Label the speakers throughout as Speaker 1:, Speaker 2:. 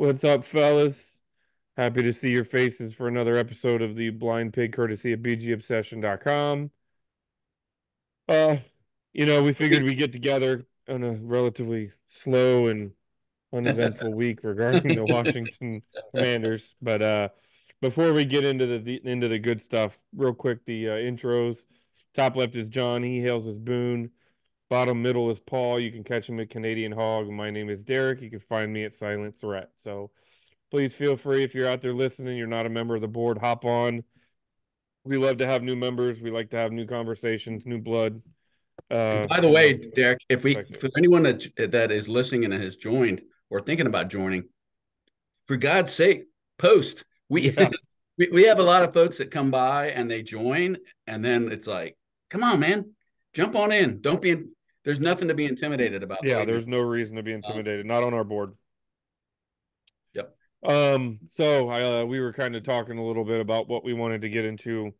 Speaker 1: What's up, fellas? Happy to see your faces for another episode of the Blind Pig, courtesy of bgobsession.com. Uh, we figured we'd get together on a relatively slow and uneventful week regarding the Washington Commanders. But before we get into the good stuff, real quick, the intros. Top left is John. He hails as Boone. Bottom middle is Paul. You can catch him at Canadian Hog. My name is Derek. You can find me at Silent Threat. So please feel free, if you're out there listening, you're not a member of the board, hop on. We love to have new members. We like to have new conversations, new blood.
Speaker 2: And
Speaker 1: Uh,
Speaker 2: by the way, Derek,
Speaker 1: Perspective.
Speaker 2: for anyone that is listening and has joined or thinking about joining, for God's sake, post. We
Speaker 1: Yeah,
Speaker 2: we have a lot of folks that come by and they join, and then it's like, come on, man, jump on in. Don't be. There's nothing to be intimidated about.
Speaker 1: yeah.
Speaker 2: Believe me.
Speaker 1: There's no reason to be
Speaker 2: Um,
Speaker 1: intimidated. Not on our board.
Speaker 2: yep.
Speaker 1: So we were kind of talking a little bit about what we wanted to get into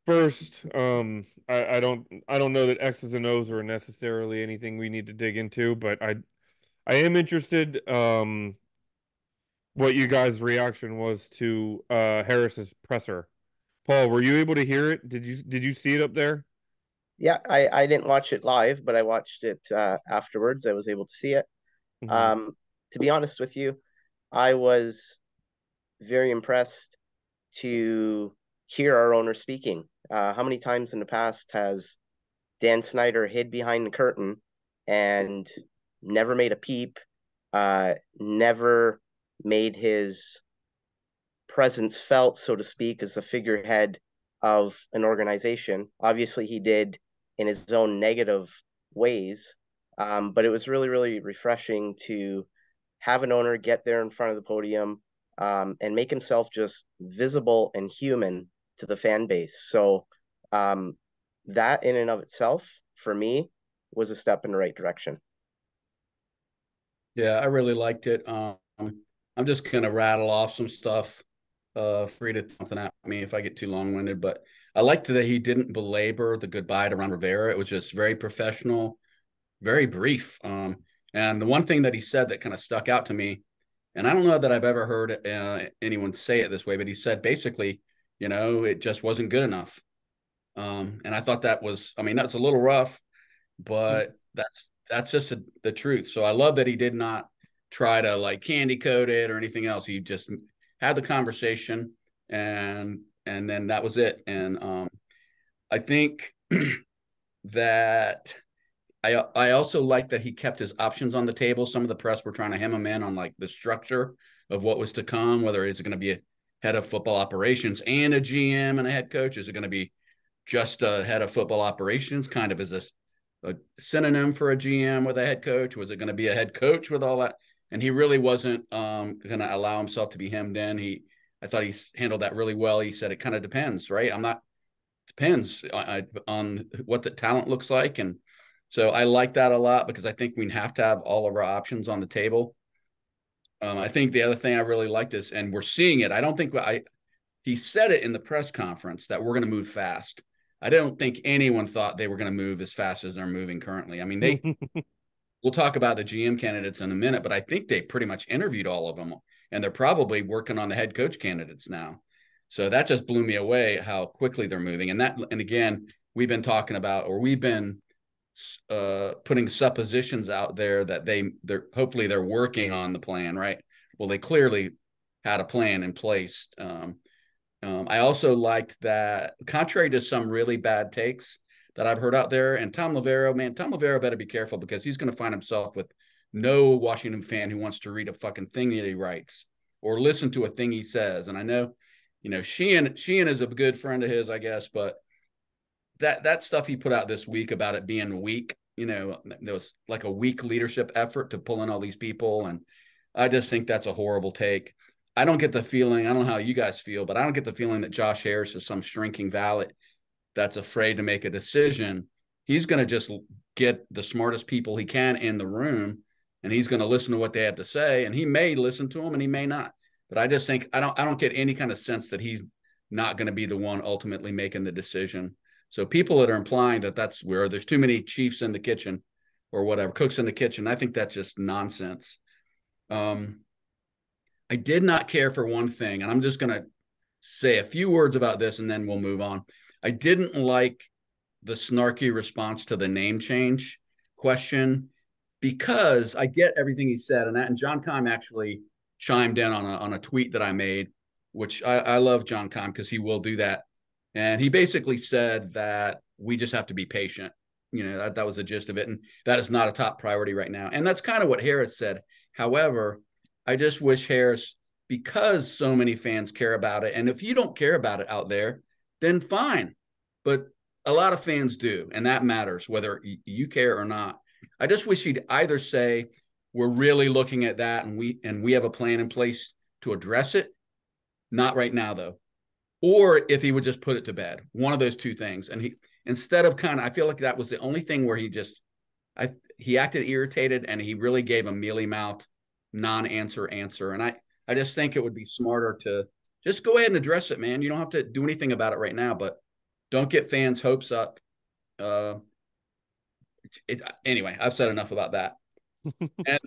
Speaker 1: first. I don't know that X's and O's are necessarily anything we need to dig into, but I am interested. What you guys' reaction was to Harris's presser. Paul, were you able to hear it? Did you see it up there?
Speaker 3: Yeah, I didn't watch it live, but I watched it afterwards. I was able to see it.
Speaker 1: Hmm.
Speaker 3: Um, to be honest with you, I was very impressed to hear our owner speaking. How many times in the past has Dan Snyder hid behind the curtain and never made a peep, never made his presence felt, so to speak, as a figurehead of an organization? Obviously, he did in his own negative ways, but it was really, really refreshing to have an owner get there in front of the podium and make himself just visible and human to the fan base. So um, that in and of itself, for me, was a step in the right direction.
Speaker 2: Yeah, I really liked it. I'm just gonna rattle off some stuff. Free to something at me if I get too long winded, but I liked that he didn't belabor the goodbye to Ron Rivera. It was just very professional, very brief. And the one thing that he said that kind of stuck out to me, and I don't know that I've ever heard anyone say it this way, but he said basically, it just wasn't good enough. And I thought that was, I mean, that's a little rough, but that's just the truth. So I love that he did not try to like candy coat it or anything else. He just had the conversation, and then that was it. And I think that I also like that he kept his options on the table. Some of the press were trying to hem him in on like the structure of what was to come, whether it's going to be a head of football operations and a GM and a head coach. Is it going to be just a head of football operations, kind of as a synonym for a GM with a head coach? Was it going to be a head coach with all that? And he really wasn't going to allow himself to be hemmed in. I thought he handled that really well. He said it kind of depends, right? I'm not depends on what the talent looks like, and so I like that a lot because I think we have to have all of our options on the table. I think the other thing I really liked is, and we're seeing it. I don't think he said it in the press conference that we're going to move fast. I don't think anyone thought they were going to move as fast as they're moving currently. I mean, we'll talk about the GM candidates in a minute, but I think they pretty much interviewed all of them, and they're probably working on the head coach candidates now. So that just blew me away how quickly they're moving. And again, we've been talking about, or we've been putting suppositions out there that they're hopefully they're working on the plan, right? Well, they clearly had a plan in place. I also liked that, contrary to some really bad takes that I've heard out there, and Tom Rivera better be careful because he's going to find himself with no Washington fan who wants to read a fucking thing that he writes or listen to a thing he says. And I know, Sheehan is a good friend of his, I guess, but that stuff he put out this week about it being weak, there was like a weak leadership effort to pull in all these people, and I just think that's a horrible take. I don't get the feeling, I don't know how you guys feel, but I don't get the feeling that Josh Harris is some shrinking valley that's afraid to make a decision. He's going to just get the smartest people he can in the room, and he's going to listen to what they have to say, and he may listen to them and he may not. But I just think I don't get any kind of sense that he's not going to be the one ultimately making the decision. So people that are implying that that's where there's too many chiefs in the kitchen or whatever, cooks in the kitchen, I think that's just nonsense. Um, I did not care for one thing, and I'm just going to say a few words about this and then we'll move on. I didn't like the snarky response to the name change question because I get everything he said, and John Keim actually chimed in on a tweet that I made, which I love John Keim because he will do that, and he basically said that we just have to be patient. That was the gist of it, and that is not a top priority right now, and that's kind of what Harris said. However, I just wish Harris, because so many fans care about it, and if you don't care about it out there, then fine, but a lot of fans do, and that matters whether you care or not. I just wish he'd either say we're really looking at that and we have a plan in place to address it. Not right now though. Or if he would just put it to bed. One of those two things. And he, instead of I feel like that was the only thing where he acted irritated and he really gave a mealy mouth non-answer answer. And I just think it would be smarter to just go ahead and address it, man. You don't have to do anything about it right now, but don't get fans' hopes up. Anyway, I've said enough about that. And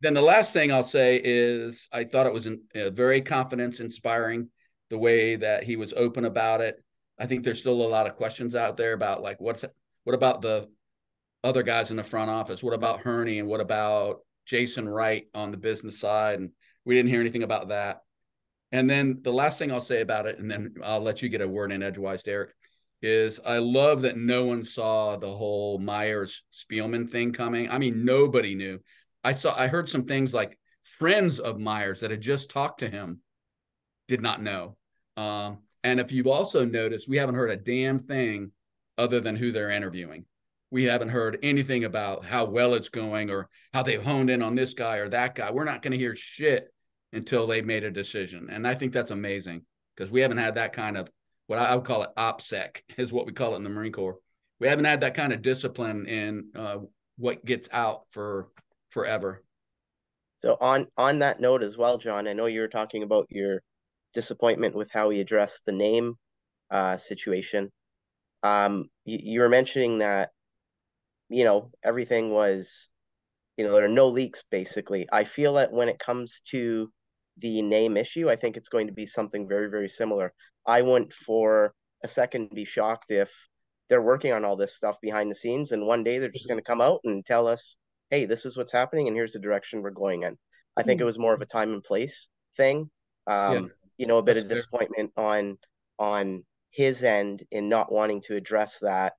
Speaker 2: then the last thing I'll say is I thought it was very confidence inspiring the way that he was open about it. I think there's still a lot of questions out there about like what about the other guys in the front office? What about Hurney and what about Jason Wright on the business side? And we didn't hear anything about that. And then the last thing I'll say about it, and then I'll let you get a word in edgewise, Derek, is I love that no one saw the whole Myers Spielman thing coming. I mean, nobody knew. I heard some things like friends of Myers that had just talked to him did not know. And if you've also noticed, we haven't heard a damn thing other than who they're interviewing. We haven't heard anything about how well it's going or how they've honed in on this guy or that guy. We're not going to hear shit until they've made a decision. And I think that's amazing because we haven't had that kind of, what I would call it, OPSEC is what we call it in the Marine Corps. We haven't had that kind of discipline in what gets out for forever.
Speaker 3: So on that note as well, John, I know you were talking about your disappointment with how he addressed the name situation. You were mentioning that, everything was, there are no leaks basically. I feel that when it comes to the name issue, I think it's going to be something very, very similar. I wouldn't for a second be shocked if they're working on all this stuff behind the scenes and one day they're just going to come out and tell us, hey, this is what's happening and here's the direction we're going in. I think it was more of a time and place thing.
Speaker 2: Yeah,
Speaker 3: A bit of
Speaker 2: fair.
Speaker 3: disappointment on his end in not wanting to address that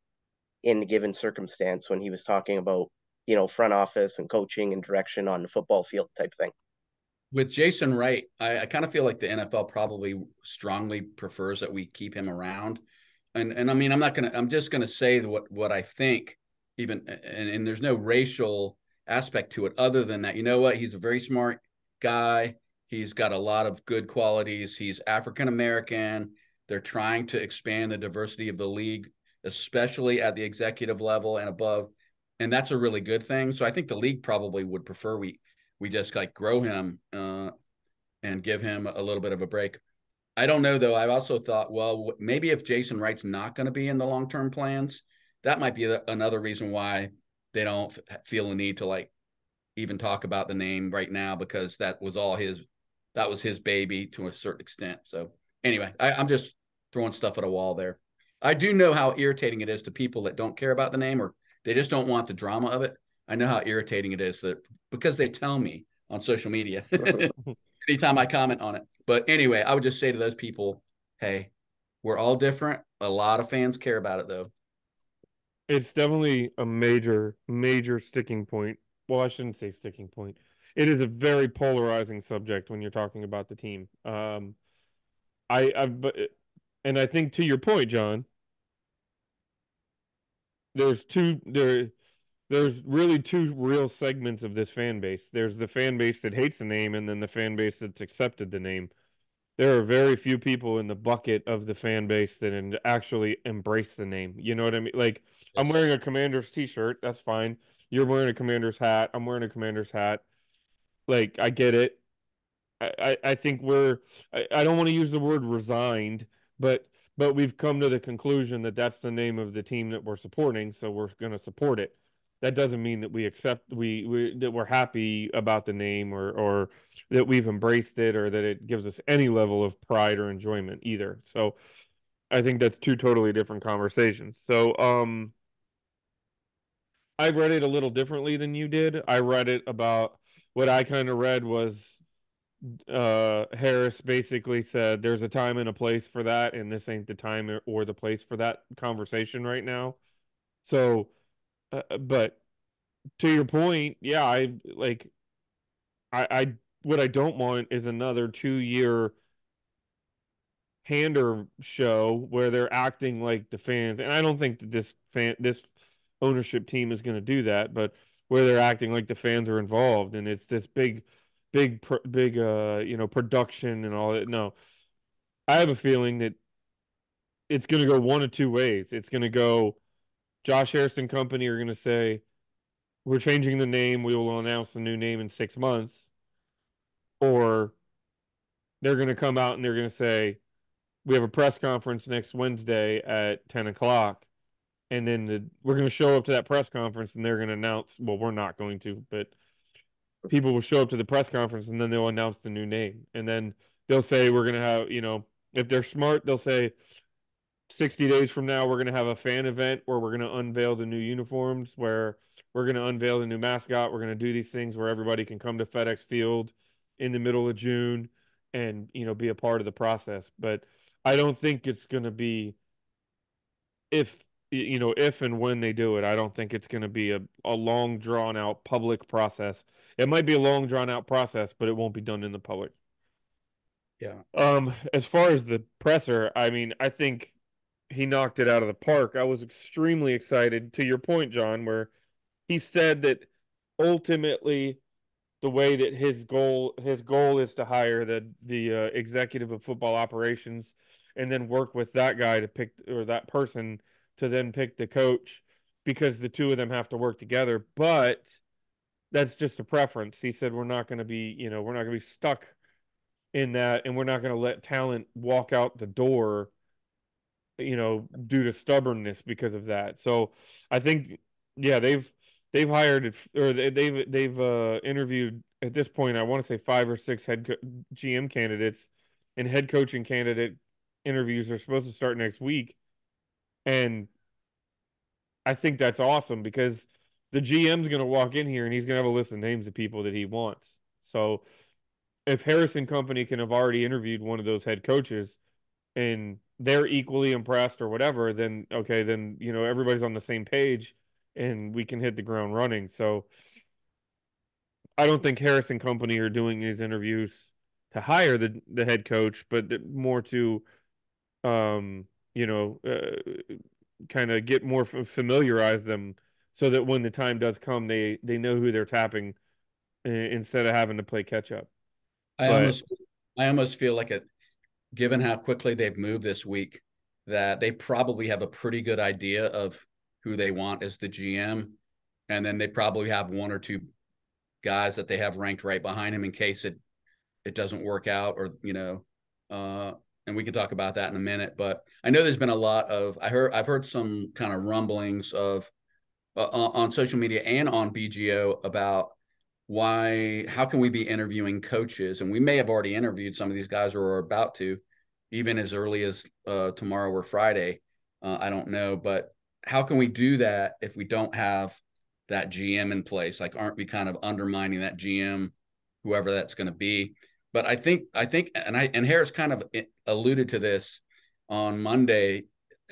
Speaker 3: in a given circumstance when he was talking about, front office and coaching and direction on the football field type thing.
Speaker 2: With Jason Wright, I kind of feel like the NFL probably strongly prefers that we keep him around. And I mean, I'm just gonna say what I think, even and there's no racial aspect to it other than that. You know what? He's a very smart guy. He's got a lot of good qualities. He's African American. They're trying to expand the diversity of the league, especially at the executive level and above. And that's a really good thing. So I think the league probably would prefer we just like grow him and give him a little bit of a break. I don't know though. I've also thought, well, maybe if Jason Wright's not going to be in the long-term plans, that might be another reason why they don't feel the need to like even talk about the name right now because that was his baby to a certain extent. So anyway, I'm just throwing stuff at a wall there. I do know how irritating it is to people that don't care about the name or they just don't want the drama of it. I know how irritating it is that because they tell me on social media anytime I comment on it. But anyway, I would just say to those people, hey, we're all different. A lot of fans care about it though.
Speaker 1: It's definitely a major, major sticking point. Well, I shouldn't say sticking point. It is a very polarizing subject when you're talking about the team. But, and I think to your point, John, there's there's really two real segments of this fan base. There's the fan base that hates the name, and then the fan base that's accepted the name. There are very few people in the bucket of the fan base that actually embrace the name. You know what I mean? Like, I'm wearing a Commander's t-shirt. That's fine. You're wearing a Commander's hat. I'm wearing a Commander's hat. Like, I get it. I think I don't want to use the word resigned, but we've come to the conclusion that that's the name of the team that we're supporting, so we're going to support it. that doesn't mean that we accept that we're happy about the name, or that we've embraced it, or that it gives us any level of pride or enjoyment either. So I think that's two totally different conversations. So I read it a little differently than you did. I read it about what I kind of read was Harris basically said there's a time and a place for that, and this ain't the time or the place for that conversation right now. So, but to your point, yeah, I what I don't want is another 2 year pander show where they're acting like the fans, and I don't think that this ownership team is going to do that, but where they're acting like the fans are involved, and it's this big production and all that. No, I have a feeling that it's going to go one of two ways. It's going to go Josh Harrison Company are going to say we're changing the name. We will announce the new name in 6 months, or they're going to come out and they're going to say we have a press conference next Wednesday at 10 o'clock, and then we're going to show up to that press conference and they're going to announce. Well, we're not going to, but people will show up to the press conference and then they'll announce the new name, and then they'll say we're going to have, if they're smart, they'll say 60 days from now, we're going to have a fan event where we're going to unveil the new uniforms, where we're going to unveil the new mascot. We're going to do these things where everybody can come to FedEx Field in the middle of June and, be a part of the process. But I don't think it's going to be if and when they do it, I don't think it's going to be a long drawn out public process. It might be a long drawn out process, but it won't be done in the public.
Speaker 2: Yeah.
Speaker 1: As far as the presser, I mean, I think he knocked it out of the park. I was extremely excited to your point, John, where he said that ultimately the way that his goal is to hire the executive of football operations and then work with that guy to pick, or that person to then pick the coach, because the two of them have to work together. But that's just a preference. He said we're not going to be stuck in that, and we're not going to let talent walk out the door, due to stubbornness because of that. So I think, yeah, they've hired, or they've interviewed at this point, I want to say 5 or 6 GM candidates, and head coaching candidate interviews are supposed to start next week. And I think that's awesome because the GM's going to walk in here and he's going to have a list of names of people that he wants. So if Harrison Company can have already interviewed one of those head coaches and they're equally impressed or whatever, then okay, then everybody's on the same page and we can hit the ground running. So I don't think Harrison Company are doing these interviews to hire the head coach, but more to um you know uh, kind of get more familiarize them, so that when the time does come, they know who they're tapping, instead of having to play catch up.
Speaker 2: I
Speaker 1: But
Speaker 2: almost I almost feel like it, given how quickly they've moved this week, that they probably have a pretty good idea of who they want as the GM. And then they probably have one or two guys that they have ranked right behind him in case it doesn't work out, or uh and we can talk about that in a minute. But I know there's been a lot of I've heard some kind of rumblings of on social media and on BGO about how can we be interviewing coaches, and we may have already interviewed some of these guys or are about to, even as early as tomorrow or Friday. I don't know, but how can we do that if we don't have that GM in place? Like, aren't we kind of undermining that GM, whoever that's going to be? But and Harris kind of alluded to this on Monday.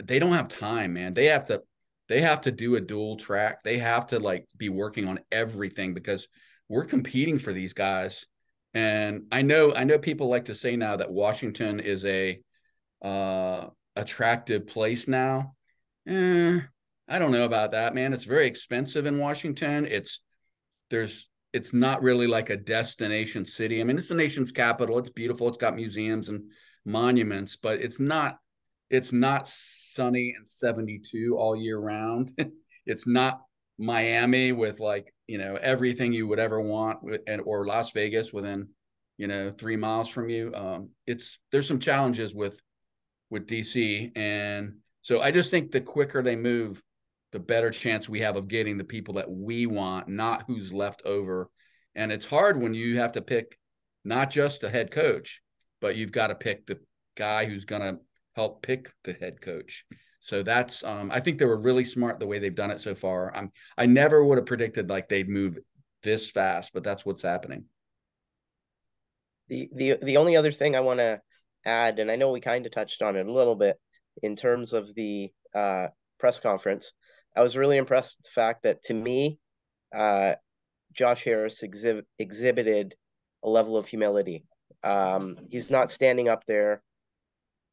Speaker 2: They don't have time, man. They have to do a dual track. They have to like be working on everything because we're competing for these guys. And I know people like to say now that Washington is a attractive place now. Eh, I don't know about that, man. It's very expensive in Washington. It's not really like a destination city. I mean, it's the nation's capital. It's beautiful. It's got museums and monuments, but it's not sunny and 72 all year round. It's not Miami with like, everything you would ever want, or Las Vegas within, 3 miles from you. There's some challenges with DC. And so I just think the quicker they move, the better chance we have of getting the people that we want, not who's left over. And it's hard when you have to pick not just a head coach, but you've got to pick the guy who's going to help pick the head coach. So that's I think they were really smart the way they've done it so far. I never would have predicted like they'd move this fast, but that's what's happening.
Speaker 3: The only other thing I want to add, and I know we kind of touched on it a little bit in terms of the press conference, I was really impressed with the fact that, to me, Josh Harris exhibited a level of humility. He's not standing up there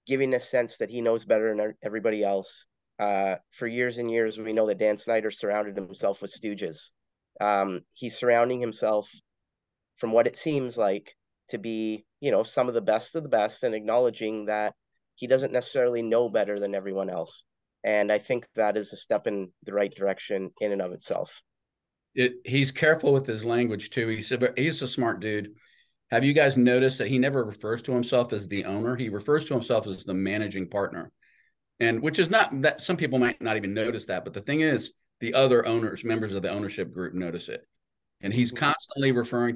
Speaker 3: giving a sense that he knows better than everybody else. For years and years, we know that Dan Snyder surrounded himself with stooges. He's surrounding himself, from what it seems like, to be, some of the best and acknowledging that he doesn't necessarily know better than everyone else. And I think that is a step in the right direction in and of itself.
Speaker 2: He's careful with his language too. He's a smart dude. Have you guys noticed that he never refers to himself as the owner? He refers to himself as the managing partner. And which is not that, some people might not even notice that, but the thing is, the other owners, members of the ownership group, notice it. And he's constantly referring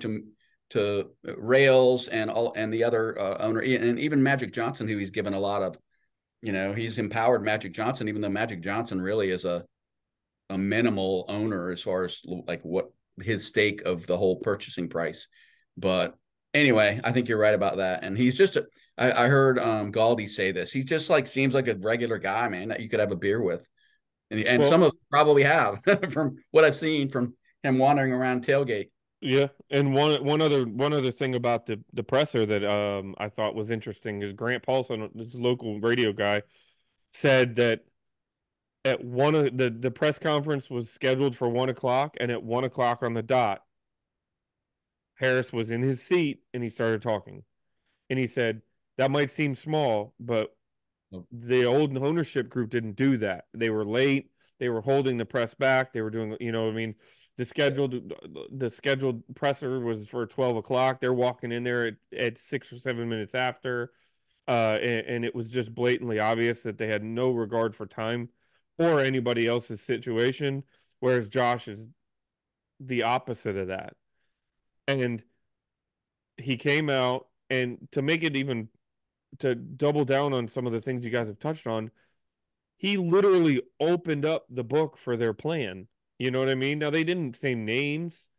Speaker 2: to Rails and the other owner, and even Magic Johnson, who he's given a lot of, he's empowered Magic Johnson, even though Magic Johnson really is a minimal owner as far as like what his stake of the whole purchasing price. But anyway, I think you're right about that. And he's just I heard Galdi say this. He just like seems like a regular guy, man, that you could have a beer with. And
Speaker 1: Well,
Speaker 2: some of them probably have from what I've seen from him wandering around tailgate.
Speaker 1: yeah, and one other thing about the presser that I thought was interesting is Grant Paulson, this local radio guy, said that at one of the press conference was scheduled for 1 o'clock, and at 1 o'clock on the dot, Harris was in his seat and he started talking. And he said, that might seem small, but the old ownership group didn't do that. They were late. They were holding the press back. They were doing, I mean, the scheduled presser was for 12 o'clock. They're walking in there at 6 or 7 minutes after. And it was just blatantly obvious that they had no regard for time or anybody else's situation. Whereas Josh is the opposite of that. And he came out, and to make it even, to double down on some of the things you guys have touched on, he literally opened up the book for their plan. You know what I mean? Now, they didn't say names.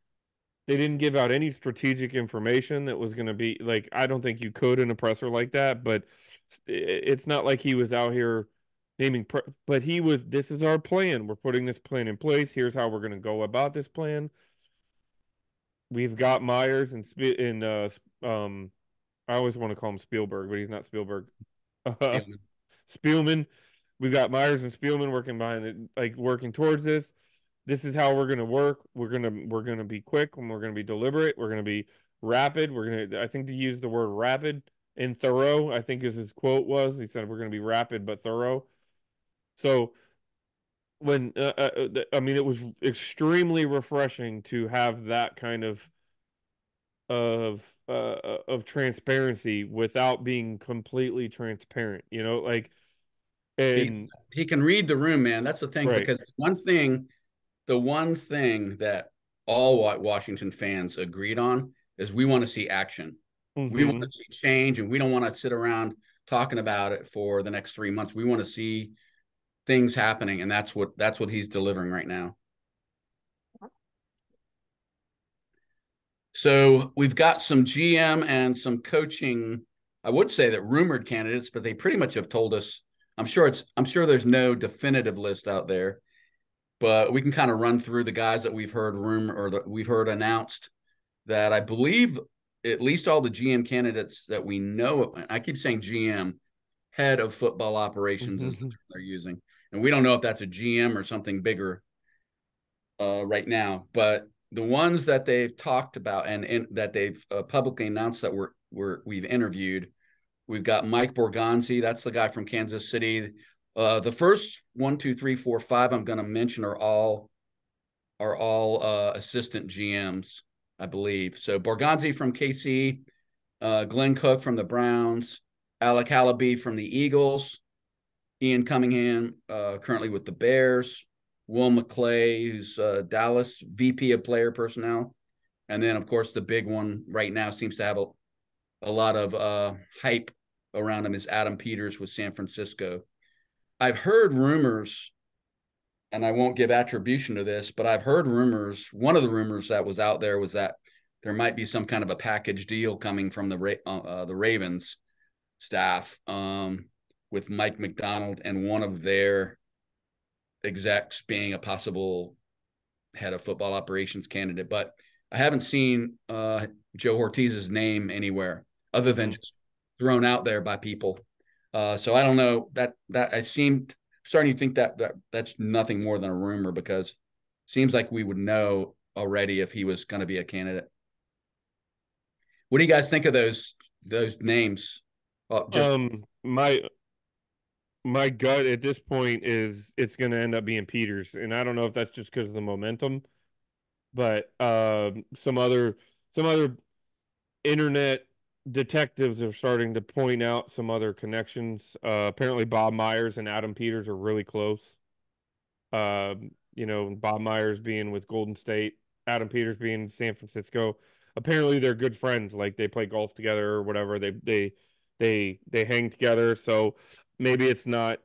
Speaker 1: They didn't give out any strategic information that was going to be like, I don't think you could in a presser like that, but it's not like he was out here naming, but he was, this is our plan. We're putting this plan in place. Here's how we're going to go about this plan. We've got Myers and I always want to call him Spielberg, but he's not Spielberg. Spielman. We've got Myers and Spielman working behind it, like working towards this. This is how we're gonna work. We're gonna be quick and we're gonna be deliberate. We're gonna be rapid. I think to use the word rapid and thorough, I think as his quote was. He said we're gonna be rapid but thorough. So when I mean, it was extremely refreshing to have that kind of transparency without being completely transparent. Like,
Speaker 2: He
Speaker 1: and
Speaker 2: he can read the room, man. That's the thing,
Speaker 1: right.
Speaker 2: because the one thing that all Washington fans agreed on is we want to see action. We want to
Speaker 1: Mm-hmm.
Speaker 2: see change, and we don't want to sit around talking about it for the next 3 months. We want to see things happening, and that's what he's delivering right now. So we've got some GM and some coaching. I would say that rumored candidates, but they pretty much have told us. I'm sure there's no definitive list out there, but we can kind of run through the guys that we've heard or that we've heard announced, that I believe at least all the GM candidates that we know of. I keep saying GM, head of football operations is the term they're using. And we don't know if that's a GM or something bigger right now, but the ones that they've talked about and that they've publicly announced that we've interviewed, we've got Mike Borgonzi. That's the guy from Kansas City. The first 1, 2, 3, 4, 5 I'm going to mention are all assistant GMs, I believe. So Borgonzi from KC, Glenn Cook from the Browns, Alec Hallaby from the Eagles, Ian Cunningham currently with the Bears, Will McClay, who's Dallas VP of Player Personnel, and then of course the big one right now seems to have a lot of hype around him is Adam Peters with San Francisco. I've heard rumors, and I won't give attribution to this, but I've heard rumors. One of the rumors that was out there was that there might be some kind of a package deal coming from the Ravens staff with Mike McDonald and one of their execs being a possible head of football operations candidate. But I haven't seen Joe Ortiz's name anywhere other than just thrown out there by people. So I don't know that I seemed starting to think that's nothing more than a rumor because it seems like we would know already if he was going to be a candidate. What do you guys think of those names? Just
Speaker 1: My gut at this point is it's going to end up being Peters, and I don't know if that's just because of the momentum, but some other internet detectives are starting to point out some other connections. Apparently, Bob Myers and Adam Peters are really close. Bob Myers being with Golden State, Adam Peters being in San Francisco. Apparently, they're good friends. Like they play golf together or whatever. They hang together. So maybe it's not.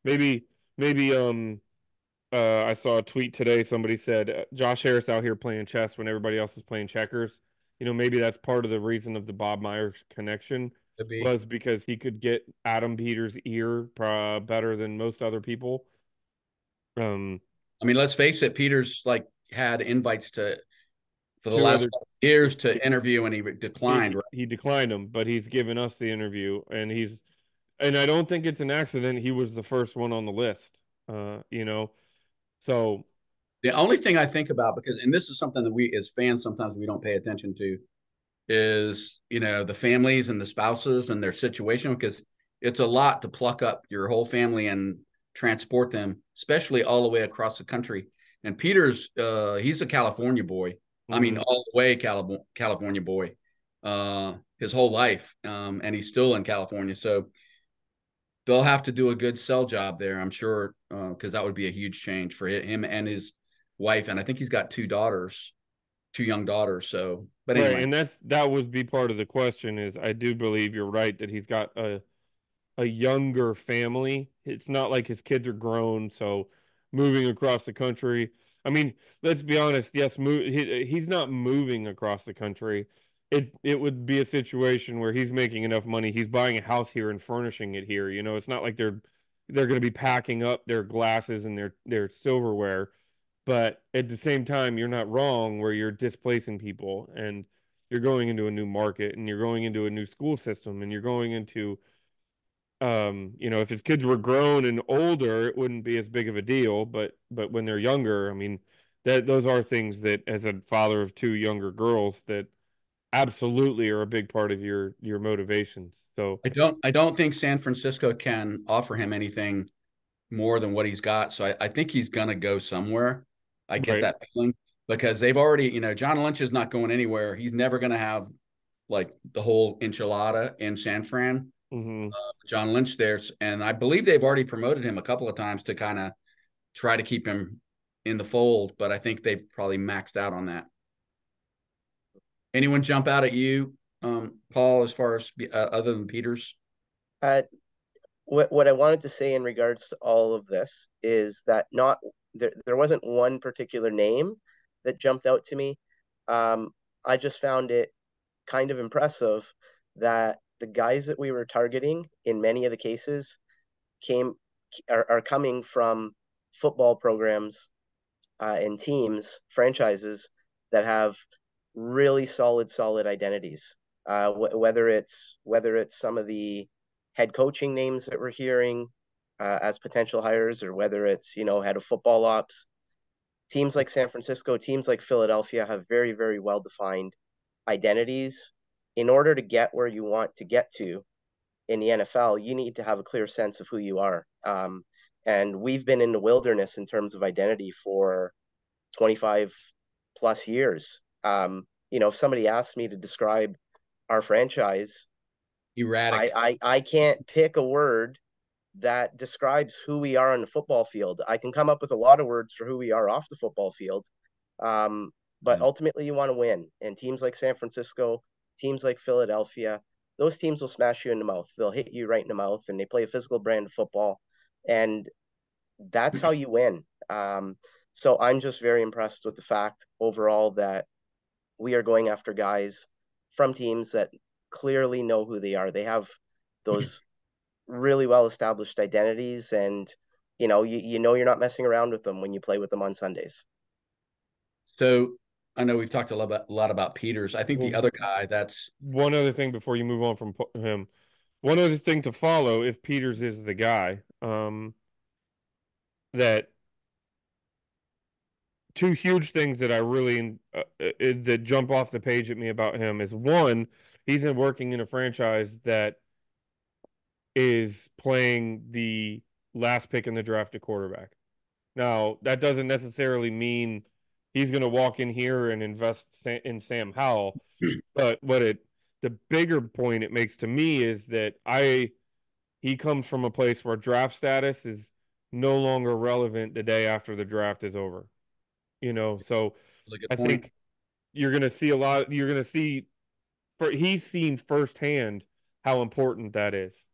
Speaker 1: Maybe maybe I saw a tweet today. Somebody said Josh Harris out here playing chess when everybody else is playing checkers. Maybe that's part of the reason of the Bob Myers connection
Speaker 2: to be.
Speaker 1: was because he could get Adam Peters' ear better than most other people.
Speaker 2: I mean, let's face it. Peters like had invites for the
Speaker 1: Two
Speaker 2: last
Speaker 1: other
Speaker 2: years to interview, and he declined.
Speaker 1: he
Speaker 2: Right?
Speaker 1: he declined them, but he's given us the interview, and I don't think it's an accident. He was the first one on the list. So
Speaker 2: The only thing I think about and this is something that we as fans sometimes we don't pay attention to is the families and the spouses and their situation because it's a lot to pluck up your whole family and transport them, especially all the way across the country. And Peter's he's a California boy. I mean,
Speaker 1: mhm.
Speaker 2: all the way California boy, his whole life, and he's still in California. So they'll have to do a good sell job there, I'm sure, because that would be a huge change for him and his wife. And I think he's got two young daughters. So, but
Speaker 1: Right,
Speaker 2: anyway,
Speaker 1: and that would be part of the question is I do believe you're right that he's got a younger family. It's not like his kids are grown, so moving across the country. I mean, let's be honest. Yes, he's not moving across the country. It would be a situation where he's making enough money. He's buying a house here and furnishing it here. It's not like they're going to be packing up their glasses and their silverware. But at the same time, you're not wrong where you're displacing people and you're going into a new market and you're going into a new school system and you're going into if his kids were grown and older, it wouldn't be as big of a deal. But when they're younger, I mean, that those are things that, as a father of two younger girls, that absolutely are a big part of your motivations. So,
Speaker 2: I don't think San Francisco can offer him anything more than what he's got. So I think he's gonna go somewhere. I get
Speaker 1: right.
Speaker 2: that feeling because they've already, John Lynch is not going anywhere. He's never gonna have like the whole enchilada in San Fran.
Speaker 1: Hmm.
Speaker 2: John Lynch there, and I believe they've already promoted him a couple of times to kind of try to keep him in the fold, but I think they've probably maxed out on that. Anyone jump out at you, Paul, as far as other than Peters?
Speaker 3: Uh, what I wanted to say in regards to all of this is that not there wasn't one particular name that jumped out to me. I just found it kind of impressive that the guys that we were targeting in many of the cases came are coming from football programs and teams, franchises that have really solid identities. Whether it's some of the head coaching names that we're hearing as potential hires, or whether it's head of football ops. Teams like San Francisco, teams like Philadelphia have very well defined identities. In order to get where you want to get to in the NFL, you need to have a clear sense of who you are. And we've been in the wilderness in terms of identity for 25 plus years. If somebody asked me to describe our franchise,
Speaker 2: Erratic.
Speaker 3: I can't pick a word that describes who we are on the football field. I can come up with a lot of words for who we are off the football field. But
Speaker 2: Yeah.
Speaker 3: ultimately you want to win. And teams like San Francisco, teams like Philadelphia, those teams will smash you in the mouth. They'll hit you right in the mouth, and they play a physical brand of football. And that's how you win. So I'm just very impressed with the fact overall that we are going after guys from teams that clearly know who they are. They have those really well established identities, and you know you're not messing around with them when you play with them on Sundays.
Speaker 2: So I know we've talked a lot about Peters. I think the
Speaker 1: Well,
Speaker 2: other guy that's
Speaker 1: one other thing before you move on from him, one other thing to follow if Peters is the guy, that two huge things that I really that jump off the page at me about him is one, he's working in a franchise that is playing the last pick in the draft at quarterback. Now, that doesn't necessarily mean he's going to walk in here and invest in Sam Howell, but the bigger point it makes to me is that he comes from a place where draft status is no longer relevant the day after the draft is over. So
Speaker 2: a good
Speaker 1: I
Speaker 2: point.
Speaker 1: think you're going to see he's seen firsthand how important that is.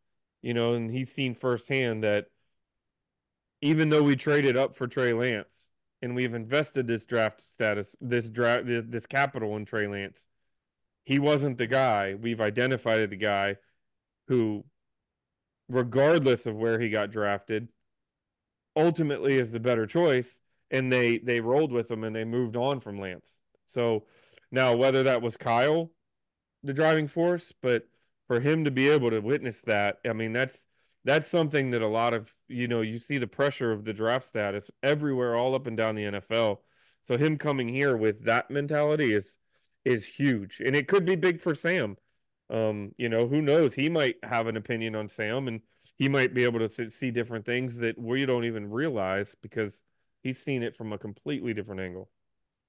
Speaker 1: And he's seen firsthand that even though we traded up for Trey Lance and we've invested this capital in Trey Lance, he wasn't the guy. We've identified the guy who, regardless of where he got drafted, ultimately is the better choice. And they rolled with him and they moved on from Lance. So now whether that was Kyle, the driving force, but for him to be able to witness that, I mean, that's something that a lot of, you see the pressure of the draft status everywhere, all up and down the NFL. So him coming here with that mentality is huge, and it could be big for Sam. Who knows? He might have an opinion on Sam, and he might be able to see different things that we don't even realize because he's seen it from a completely different angle.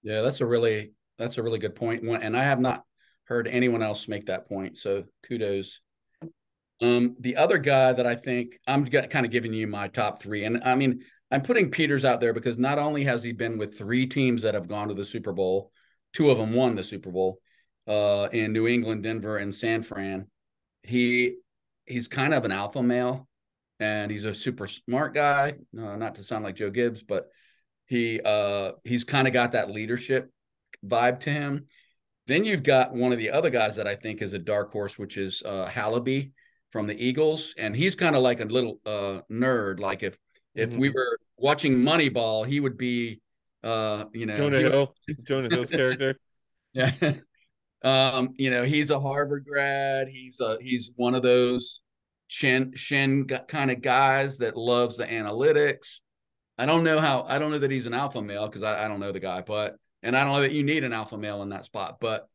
Speaker 2: Yeah, that's a really good point. And I have not heard anyone else make that point. So kudos. The other guy that I think I'm kind of giving you my top three, and I mean I'm putting Peters out there because not only has he been with three teams that have gone to the Super Bowl, two of them won the Super Bowl, in New England, Denver, and San Fran. He he's kind of an alpha male, and he's a super smart guy. Not to sound like Joe Gibbs, but he's kind of got that leadership vibe to him. Then you've got one of the other guys that I think is a dark horse, which is Hallaby from the Eagles, and he's kind of like a little nerd. Like if we
Speaker 1: Mm-hmm.
Speaker 2: were watching Moneyball, he would be,
Speaker 1: Jonah
Speaker 2: he would,
Speaker 1: Hill, Jonah Hill's character.
Speaker 2: yeah. He's a Harvard grad. He's one of those shin kind of guys that loves the analytics. I don't know that he's an alpha male because I don't know the guy, and I don't know that you need an alpha male in that spot, but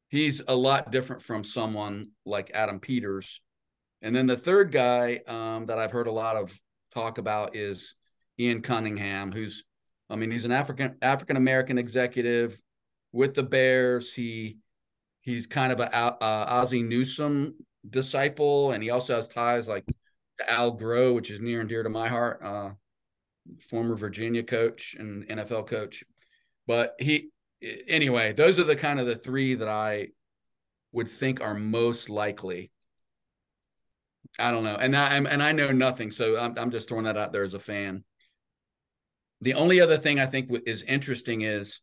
Speaker 2: he's a lot different from someone like Adam Peters. And then the third guy that I've heard a lot of talk about is Ian Cunningham, he's an African American executive with the Bears. He's kind of a Ozzie Newsome disciple, and he also has ties like to Al Groh, which is near and dear to my heart. Former Virginia coach and NFL coach. But anyway, those are the kind of the three that I would think are most likely. I don't know, and I know nothing, so I'm just throwing that out there as a fan. The only other thing I think is interesting is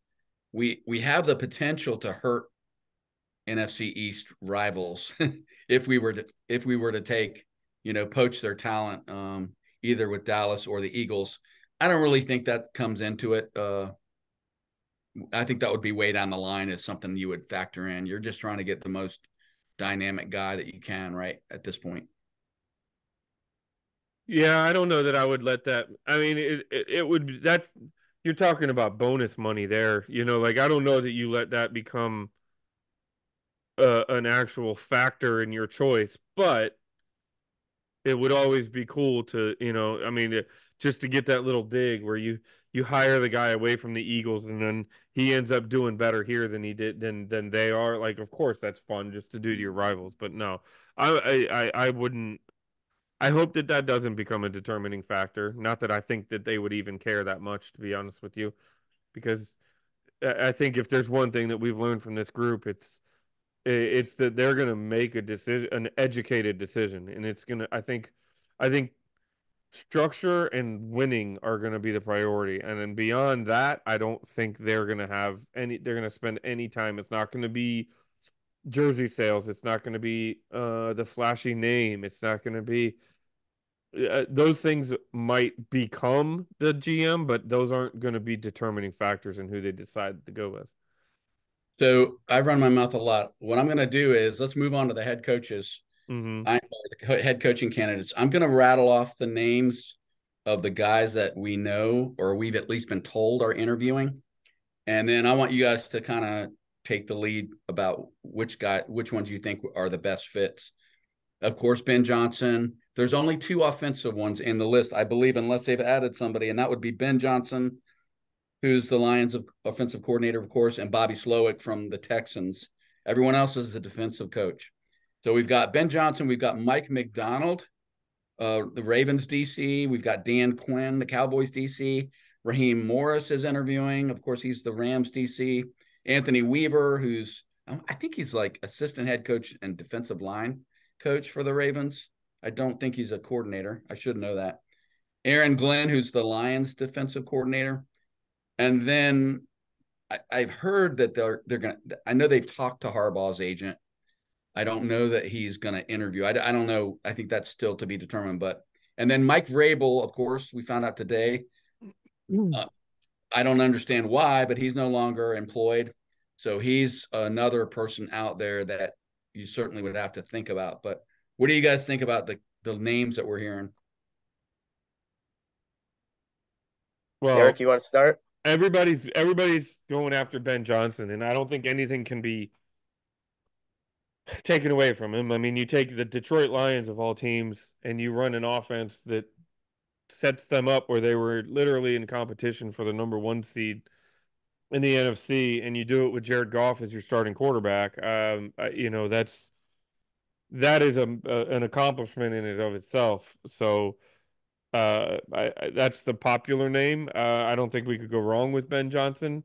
Speaker 2: we have the potential to hurt NFC East rivals if we were to take poach their talent, either with Dallas or the Eagles. I don't really think that comes into it. I think that would be way down the line as something you would factor in. You're just trying to get the most dynamic guy that you can, right, at this point.
Speaker 1: Yeah, I don't know that I would let that. I mean, it would be that's you're talking about bonus money there. Like I don't know that you let that become an actual factor in your choice, but it would always be cool to, I mean, just to get that little dig where you hire the guy away from the Eagles and then he ends up doing better here than he did than they are. Like, of course, that's fun just to do to your rivals, but no, I wouldn't. I hope that that doesn't become a determining factor. Not that I think that they would even care that much, to be honest with you, because I think if there's one thing that we've learned from this group, it's that they're going to make a decision, an educated decision, and it's going to. I think structure and winning are going to be the priority, and then beyond that, I don't think they're going to have any. They're going to spend any time. It's not going to be jersey sales. It's not going to be the flashy name. It's not going to be those things might become the GM, but those aren't going to be determining factors in who they decide to go with.
Speaker 2: So I run my mouth a lot. What I'm going to do is let's move on to the head coaches.
Speaker 1: Mm-hmm.
Speaker 2: Head coaching candidates. I'm going to rattle off the names of the guys that we know or we've at least been told are interviewing. And then I want you guys to kind of take the lead about which ones you think are the best fits. Of course, Ben Johnson. There's only 2 offensive ones in the list, I believe, unless they've added somebody, and that would be Ben Johnson, who's the Lions' offensive coordinator, of course, and Bobby Slowick from the Texans. Everyone else is the defensive coach. So we've got Ben Johnson, we've got Mike McDonald, the Ravens DC. We've got Dan Quinn, the Cowboys DC. Raheem Morris is interviewing. Of course, he's the Rams DC. Anthony Weaver, who's I think he's like assistant head coach and defensive line coach for the Ravens. I don't think he's a coordinator. I should know that. Aaron Glenn, who's the Lions defensive coordinator. And then I've heard that they're going to, I know they've talked to Harbaugh's agent. I don't know that he's going to interview. I don't know. I think that's still to be determined. But and then Mike Vrabel, of course, we found out today. I don't understand why, but he's no longer employed. So he's another person out there that you certainly would have to think about. But what do you guys think about the names that we're hearing?
Speaker 1: Well,
Speaker 3: Derek, you want to start?
Speaker 1: everybody's going after Ben Johnson, and I don't think anything can be taken away from him. I mean, you take the Detroit Lions of all teams, and you run an offense that sets them up where they were literally in competition for the number 1 seed in the NFC, and you do it with Jared Goff as your starting quarterback. That is an accomplishment in and of itself. So that's the popular name. I don't think we could go wrong with Ben Johnson.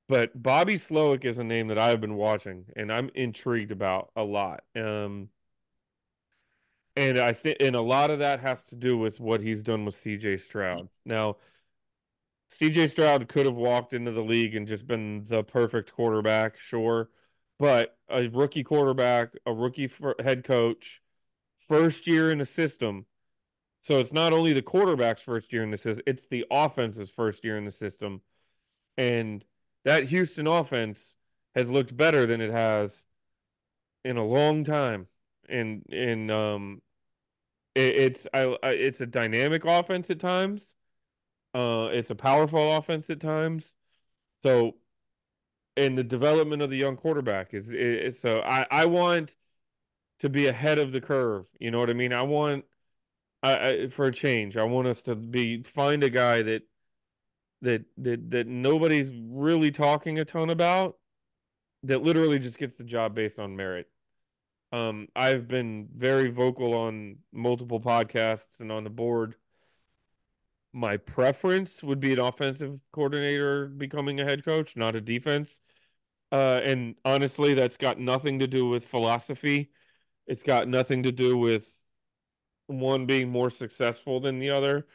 Speaker 1: But Bobby Slowick is a name that I've been watching and I'm intrigued about a lot. And I think, and a lot of that has to do with what he's done with CJ Stroud. Now, CJ Stroud could have walked into the league and just been the perfect quarterback, sure. But a rookie quarterback, a rookie head coach, first year in the system. So it's not only the quarterback's first year in the system, it's the offense's first year in the system. And that Houston offense has looked better than it has in a long time. And it's a dynamic offense at times. It's a powerful offense at times. So, and the development of the young quarterback is so I want to be ahead of the curve. You know what I mean? I want for a change. I want us to find a guy that nobody's really talking a ton about, that literally just gets the job based on merit. I've been very vocal on multiple podcasts and on the board. My preference would be an offensive coordinator becoming a head coach, not a defense. And honestly, that's got nothing to do with philosophy. It's got nothing to do with one being more successful than the other.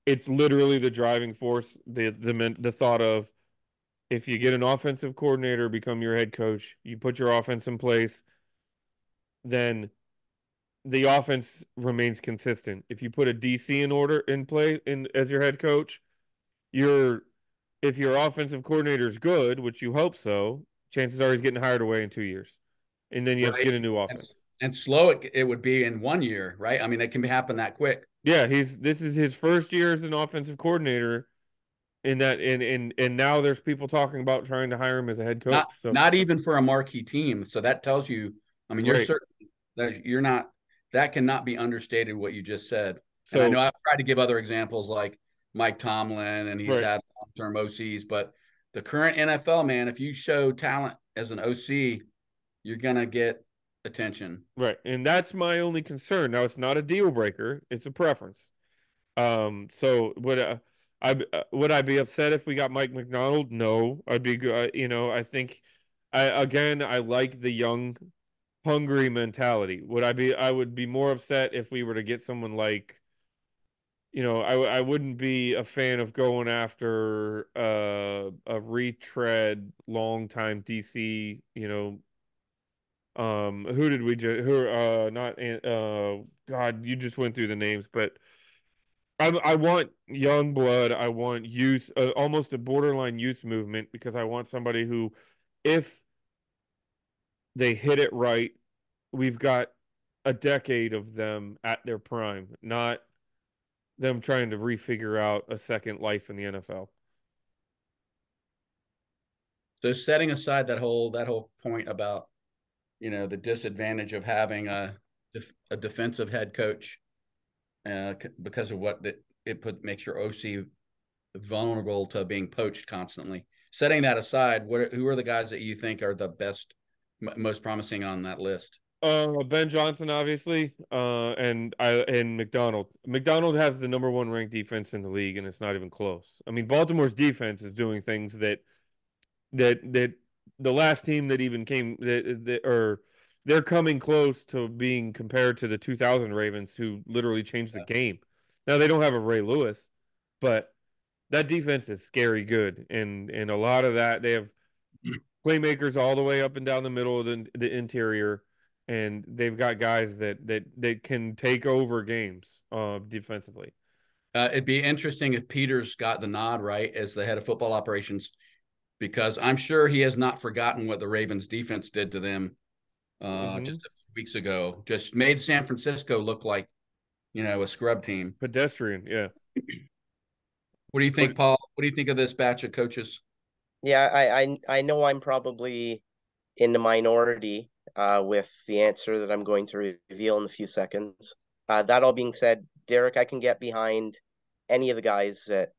Speaker 1: It's literally the driving force, the thought of, if you get an offensive coordinator become your head coach, you put your offense in place, then the offense remains consistent. If you put a DC in play in as your head coach, you're if your offensive coordinator is good, which you hope so, chances are he's getting hired away in 2 years, and then you have to
Speaker 2: Right.
Speaker 1: get a new
Speaker 2: And,
Speaker 1: offense.
Speaker 2: and Slowick, it would be in 1 year, right? I mean, it can happen that quick.
Speaker 1: Yeah, this is his first year as an offensive coordinator. In that, and now there's people talking about trying to hire him as a head coach.
Speaker 2: Not
Speaker 1: So
Speaker 2: not even for a marquee team. So that tells you, I mean, you're
Speaker 1: right.
Speaker 2: certain that you're not, that cannot be understated what you just said. And I know
Speaker 1: So
Speaker 2: I've tried to give other examples like Mike Tomlin, and he's
Speaker 1: right.
Speaker 2: had long-term OCs, but the current NFL, man, if you show talent as an OC, you're gonna get attention.
Speaker 1: Right. And that's my only concern. Now, it's not a deal breaker, it's a preference. So would I be upset if we got Mike McDonald? No, I'd be good. I think I like the young, hungry mentality. I would be more upset if we were to get someone like, I wouldn't be a fan of going after a retread longtime DC, who did we just who not God, you just went through the names, but I want young blood. I want youth, almost a borderline youth movement, because I want somebody who, if they hit it right, we've got a decade of them at their prime, not them trying to refigure out a second life in the NFL.
Speaker 2: So setting aside that whole point about the disadvantage of having a defensive head coach because of what makes your OC vulnerable to being poached constantly. Setting that aside, who are the guys that you think are the best, most promising on that list?
Speaker 1: Ben Johnson, obviously, and McDonald. McDonald has the number one ranked defense in the league, and it's not even close. I mean, Baltimore's defense is doing things that the last team that even came or they're coming close to being compared to the 2000 Ravens, who literally changed the game. Now they don't have a Ray Lewis, but that defense is scary good, and a lot of that they have playmakers all the way up and down the middle of the interior, and they've got guys that can take over games defensively.
Speaker 2: It'd be interesting if Peters got the nod right as the head of football operations, because I'm sure he has not forgotten what the Ravens defense did to them
Speaker 1: Mm-hmm.
Speaker 2: just a few weeks ago. Just made San Francisco look like a scrub team.
Speaker 1: Pedestrian, yeah.
Speaker 2: What do you
Speaker 1: But
Speaker 2: think, Paul? What do you think of this batch of coaches?
Speaker 3: Yeah, I know I'm probably in the minority with the answer that I'm going to reveal in a few seconds. That all being said, Derek, I can get behind any of the guys that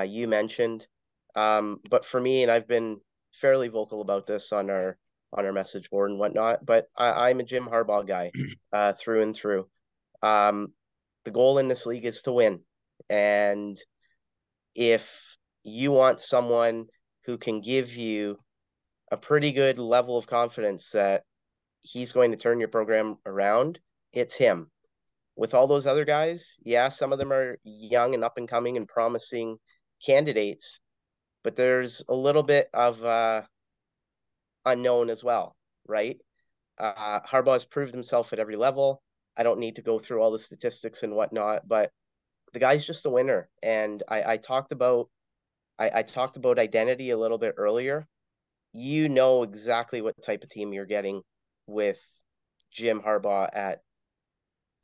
Speaker 3: you mentioned. But for me, and I've been fairly vocal about this on our message board and whatnot, but I'm a Jim Harbaugh guy through and through. Um, the goal in this league is to win, and if you want someone who can give you a pretty good level of confidence that he's going to turn your program around, it's him. With all those other guys, yeah, some of them are young and up and coming and promising candidates, but there's a little bit of unknown as well, right? Harbaugh has proved himself at every level. I don't need to go through all the statistics and whatnot, but the guy's just a winner. And I talked about identity a little bit earlier. You know exactly what type of team you're getting with Jim Harbaugh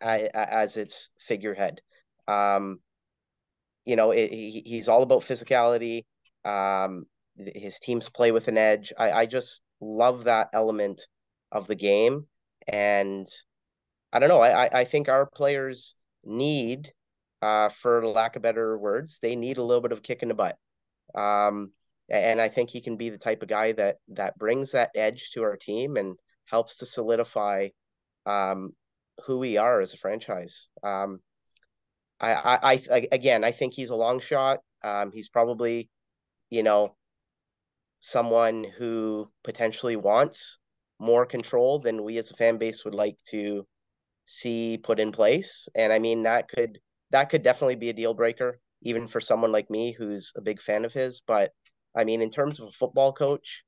Speaker 3: as its figurehead. Um, he's all about physicality. His teams play with an edge. I just love that element of the game, and I don't know. I think our players need, for lack of better words, they need a little bit of a kick in the butt. Um, and I think he can be the type of guy that brings that edge to our team and helps to solidify um, who we are as a franchise. Again, I think he's a long shot. He's probably, you know, someone who potentially wants more control than we as a fan base would like to see put in place. And I mean, that could definitely be a deal breaker, even for someone like me who's a big fan of his. But I mean, in terms of a football coach,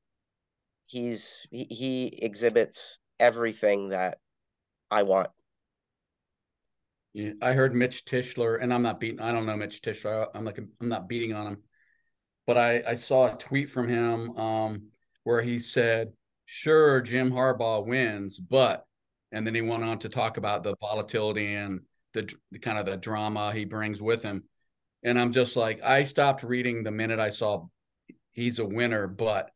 Speaker 3: he exhibits everything that I want.
Speaker 2: Yeah, I heard Mitch Tischler, and I'm not beating. I don't know Mitch Tischler. I'm not beating on him, but I saw a tweet from him where he said, "Sure, Jim Harbaugh wins, but," and then he went on to talk about the volatility and the kind of the drama he brings with him. And I'm just like, I stopped reading the minute I saw he's a winner, but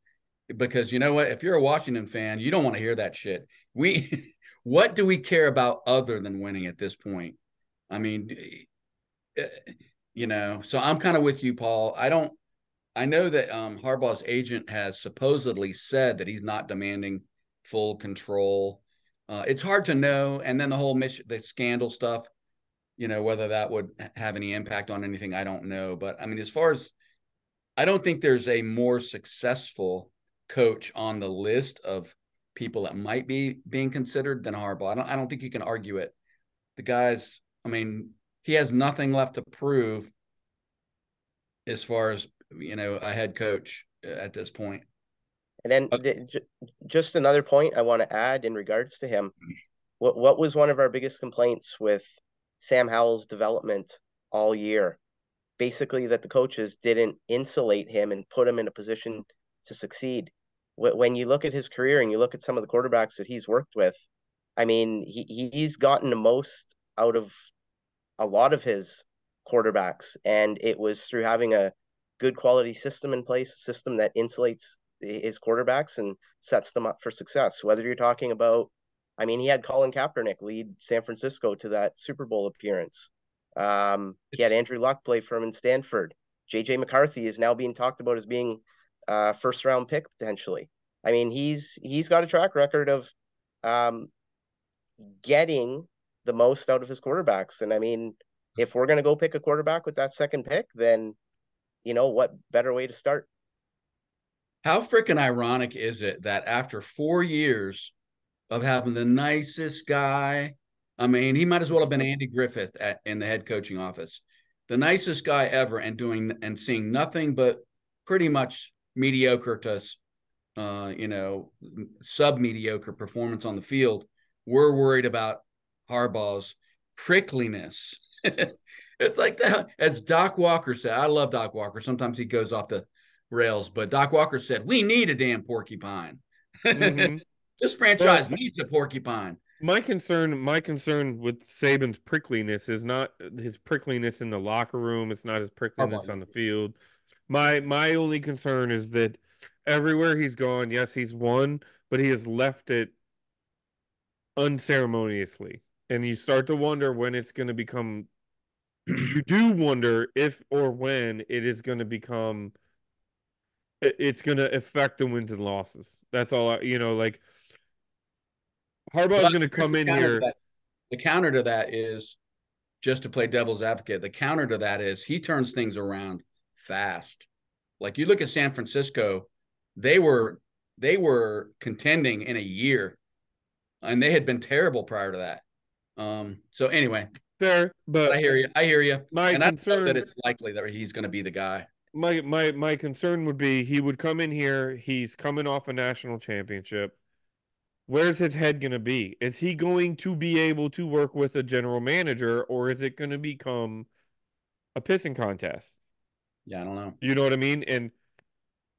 Speaker 2: because you know what, if you're a Washington fan, you don't want to hear that shit. We, what do we care about other than winning at this point? I mean, eh, so I'm kind of with you, Paul. I know that Harbaugh's agent has supposedly said that he's not demanding full control. It's hard to know. And then the whole the scandal stuff, whether that would have any impact on anything, I don't know. But I mean, as far as I don't think there's a more successful coach on the list of people that might be being considered than Harbaugh. I don't think you can argue it. The guy's, I mean, he has nothing left to prove as far as, a head coach at this point.
Speaker 3: And then just another point I want to add in regards to him. What was one of our biggest complaints with Sam Howell's development all year? Basically, that the coaches didn't insulate him and put him in a position to succeed. When you look at his career and you look at some of the quarterbacks that he's worked with, I mean, he's gotten the most out of a lot of his quarterbacks, and it was through having a good quality system in place, a system that insulates his quarterbacks and sets them up for success. Whether you're talking about, I mean, he had Colin Kaepernick lead San Francisco to that Super Bowl appearance. He had Andrew Luck play for him in Stanford. JJ McCarthy is now being talked about as being a first round pick potentially. I mean, he's got a track record of getting the most out of his quarterbacks. And I mean, if we're going to go pick a quarterback with that second pick, then what better way to start?
Speaker 2: How freaking ironic is it that after 4 years of having the nicest guy, I mean, he might as well have been Andy Griffith in the head coaching office, the nicest guy ever, and seeing nothing but pretty much mediocre to, sub mediocre performance on the field. We're worried about Harbaugh's prickliness. It's like that, as Doc Walker said. I love Doc Walker. Sometimes he goes off the rails, but Doc Walker said, "We need a damn porcupine."
Speaker 1: Mm-hmm.
Speaker 2: This franchise needs a porcupine.
Speaker 1: My concern with Saban's prickliness is not his prickliness in the locker room. It's not his prickliness on the field. My only concern is that everywhere he's gone, yes, he's won, but he has left it unceremoniously. And you start to wonder when it's going to become, you do wonder if or when it is going to become, it's going to affect the wins and losses. That's all, like Harbaugh's going to come in here.
Speaker 2: The counter to that is, just to play devil's advocate, the counter to that is he turns things around fast. Like you look at San Francisco, they were contending in a year, and they had been terrible prior to that. So anyway,
Speaker 1: fair, but
Speaker 2: I hear you.
Speaker 1: My concern
Speaker 2: that it's likely that he's going to be the guy.
Speaker 1: My concern would be he would come in here. He's coming off a national championship. Where's his head going to be? Is he going to be able to work with a general manager, or is it going to become a pissing contest?
Speaker 2: Yeah, I don't know.
Speaker 1: You know what I mean?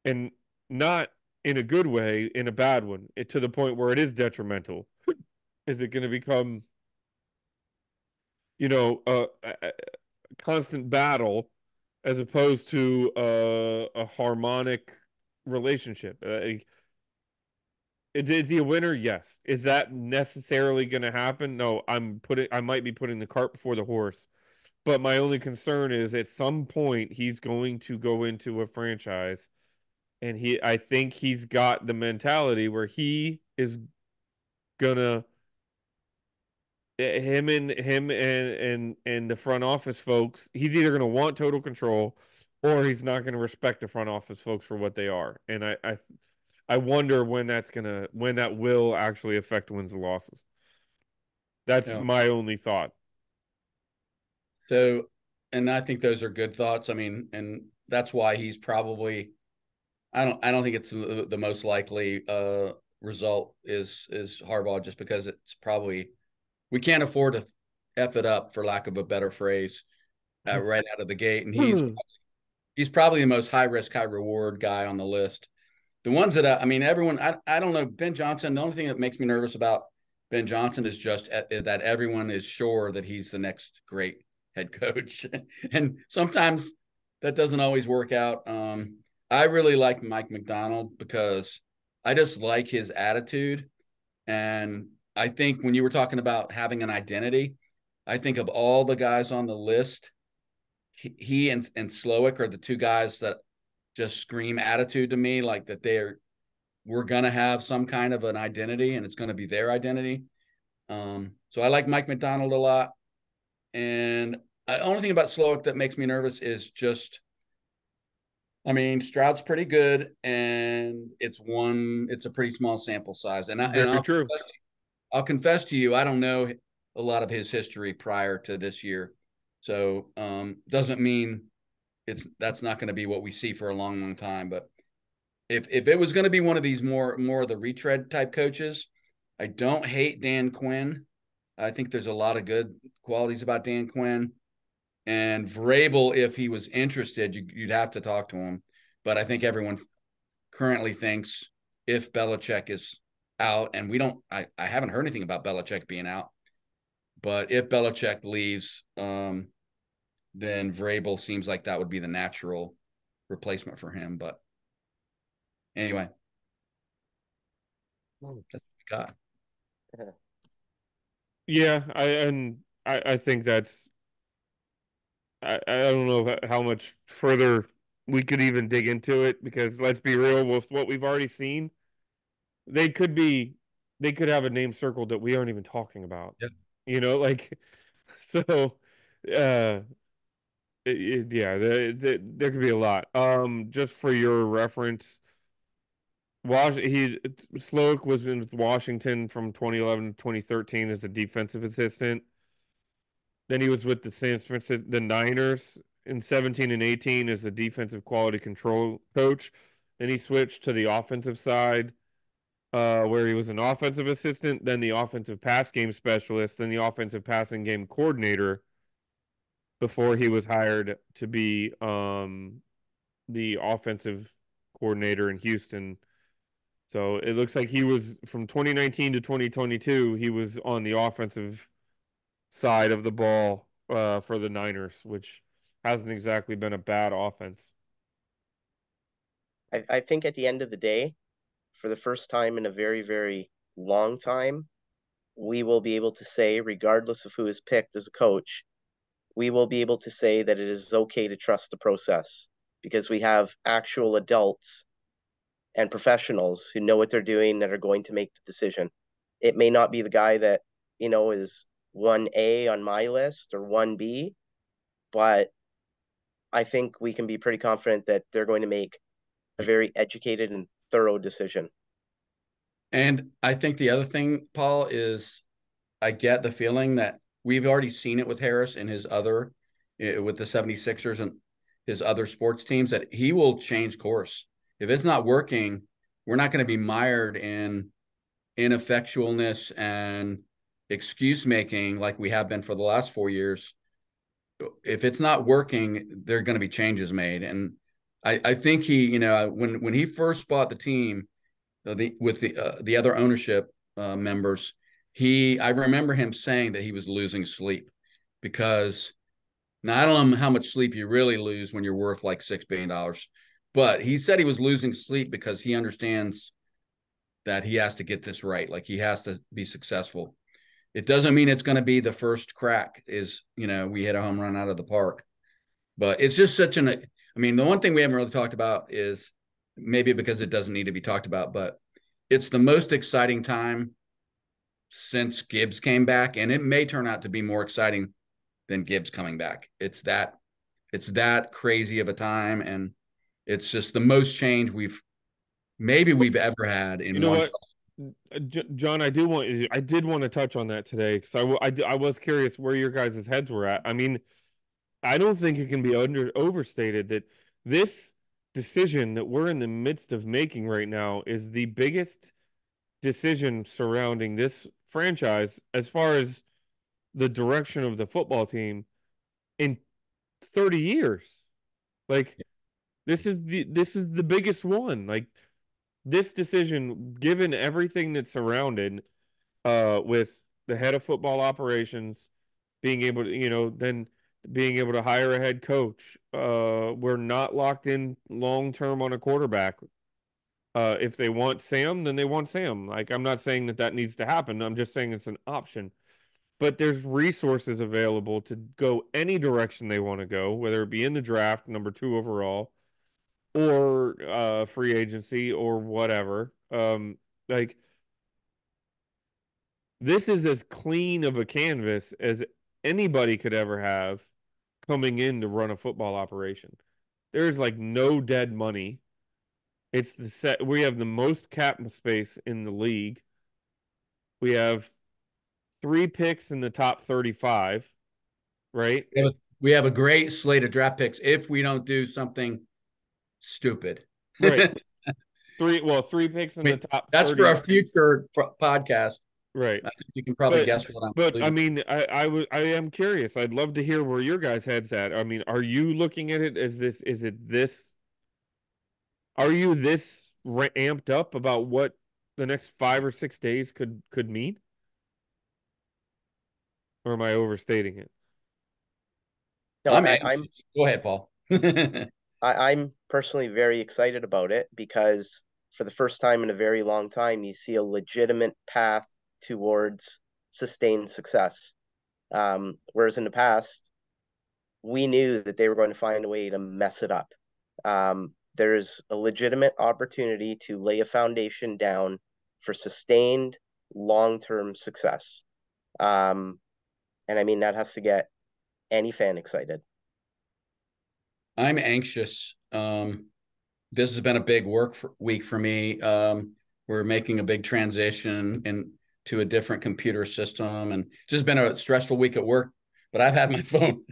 Speaker 1: And not in a good way, in a bad one, to the point where it is detrimental. Is it going to become, a constant battle as opposed to a harmonic relationship? Is he a winner? Yes. Is that necessarily going to happen? No. I might be putting the cart before the horse. But my only concern is at some point he's going to go into a franchise, and I think he's got the mentality where he is gonna him and the front office folks, he's either gonna want total control or he's not gonna respect the front office folks for what they are. And I wonder when that will actually affect wins and losses. That's my only thought.
Speaker 2: So, and I think those are good thoughts. I mean, and that's why he's probably, I don't think it's the most likely result is Harbaugh, just because it's probably, we can't afford to F it up, for lack of a better phrase, right out of the gate. And he's probably the most high risk, high reward guy on the list. The ones that I mean, everyone, I don't know, Ben Johnson. The only thing that makes me nervous about Ben Johnson is just that everyone is sure that he's the next great head coach, and sometimes that doesn't always work out. I really like Mike McDonald because I just like his attitude, and I think when you were talking about having an identity, I think of all the guys on the list, he and Slowick are the two guys that just scream attitude to me, like that we're going to have some kind of an identity and it's going to be their identity. So I like Mike McDonald a lot. And the only thing about Slowick that makes me nervous is just, I mean, Stroud's pretty good, and it's a pretty small sample size. And
Speaker 1: Very true.
Speaker 2: I'll confess to you, I don't know a lot of his history prior to this year. So doesn't mean that's not going to be what we see for a long, long time. But if it was going to be one of these more of the retread type coaches, I don't hate Dan Quinn. I think there's a lot of good qualities about Dan Quinn. And Vrabel, if he was interested, you'd have to talk to him. But I think everyone currently thinks if Belichick is out, and I haven't heard anything about Belichick being out, but if Belichick leaves, then Vrabel seems like that would be the natural replacement for him. But anyway, that's what we got.
Speaker 1: Yeah, I think that's I don't know how much further we could even dig into it because let's be real, with what we've already seen, they could be they could have a name circled that we aren't even talking about.
Speaker 2: Yep.
Speaker 1: You know, like so uh yeah, there could be a lot. Just for your reference, Sloak was with Washington from 2011 to 2013 as a defensive assistant. Then he was with the Niners in 17 and 18 as the defensive quality control coach. Then he switched to the offensive side, where he was an offensive assistant, then the offensive pass game specialist, then the offensive passing game coordinator before he was hired to be the offensive coordinator in Houston. So it looks like he was from 2019 to 2022, he was on the offensive side of the ball for the Niners, which hasn't exactly been a bad offense.
Speaker 3: I think at the end of the day, for the first time in a very, very long time, we will be able to say, regardless of who is picked as a coach, we will be able to say that it is okay to trust the process because we have actual adults and professionals who know what they're doing that are going to make the decision. It may not be the guy that, is 1A on my list or 1B, but I think we can be pretty confident that they're going to make a very educated and thorough decision.
Speaker 2: And I think the other thing, Paul, is I get the feeling that we've already seen it with Harris and his other, with the 76ers and his other sports teams, that he will change course. If it's not working, we're not going to be mired in ineffectualness and excuse making like we have been for the last 4 years. If it's not working, there are going to be changes made. And I think he, when he first bought the team, with the other ownership members, I remember him saying that he was losing sleep because now I don't know how much sleep you really lose when you're worth like $6 billion, but he said he was losing sleep because he understands that he has to get this right, like he has to be successful. It doesn't mean it's going to be the first crack is, we hit a home run out of the park, but it's just I mean, the one thing we haven't really talked about is maybe because it doesn't need to be talked about, but it's the most exciting time since Gibbs came back, and it may turn out to be more exciting than Gibbs coming back. It's that crazy of a time, and it's just the most change we've ever had
Speaker 1: You
Speaker 2: in
Speaker 1: know
Speaker 2: one.
Speaker 1: what, John, I did want to touch on that today because I was curious where your guys' heads were at. I mean, I don't think it can be overstated that this decision that we're in the midst of making right now is the biggest decision surrounding this franchise as far as the direction of the football team in 30 years. Like this is the biggest one. Like this decision, given everything that's surrounded with the head of football operations being able to, then being able to hire a head coach. We're not locked in long term on a quarterback. If they want Sam, then they want Sam. Like I'm not saying that needs to happen. I'm just saying it's an option. But there's resources available to go any direction they want to go, whether it be in the draft, number 2 overall, or free agency or whatever. Like this is as clean of a canvas as anybody could ever have coming in to run a football operation. There's like no dead money. It's the set. We have the most cap space in the league. We have 3 picks in the top 35, right?
Speaker 2: We have a great slate of draft picks if we don't do something stupid.
Speaker 1: Right. 3 picks in the
Speaker 2: I
Speaker 1: top
Speaker 2: that's for
Speaker 1: 30.
Speaker 2: our future podcast.
Speaker 1: Right.
Speaker 2: I think you can probably
Speaker 1: But
Speaker 2: guess what I'm
Speaker 1: but I
Speaker 2: alluding.
Speaker 1: mean, I am curious. I'd love to hear where your guys' heads at. I mean, are you looking at it as this? Is it this? Are you this amped up about what the next 5 or 6 days could mean? Or am I overstating it?
Speaker 3: No,
Speaker 2: I'm anxious. Go ahead, Paul.
Speaker 3: I'm personally very excited about it because for the first time in a very long time, you see a legitimate path towards sustained success. Whereas in the past, we knew that they were going to find a way to mess it up. There's a legitimate opportunity to lay a foundation down for sustained long-term success. And I mean, that has to get any fan excited.
Speaker 2: I'm anxious. This has been a big week for me. We're making a big transition into a different computer system, and just been a stressful week at work. But I've had my phone.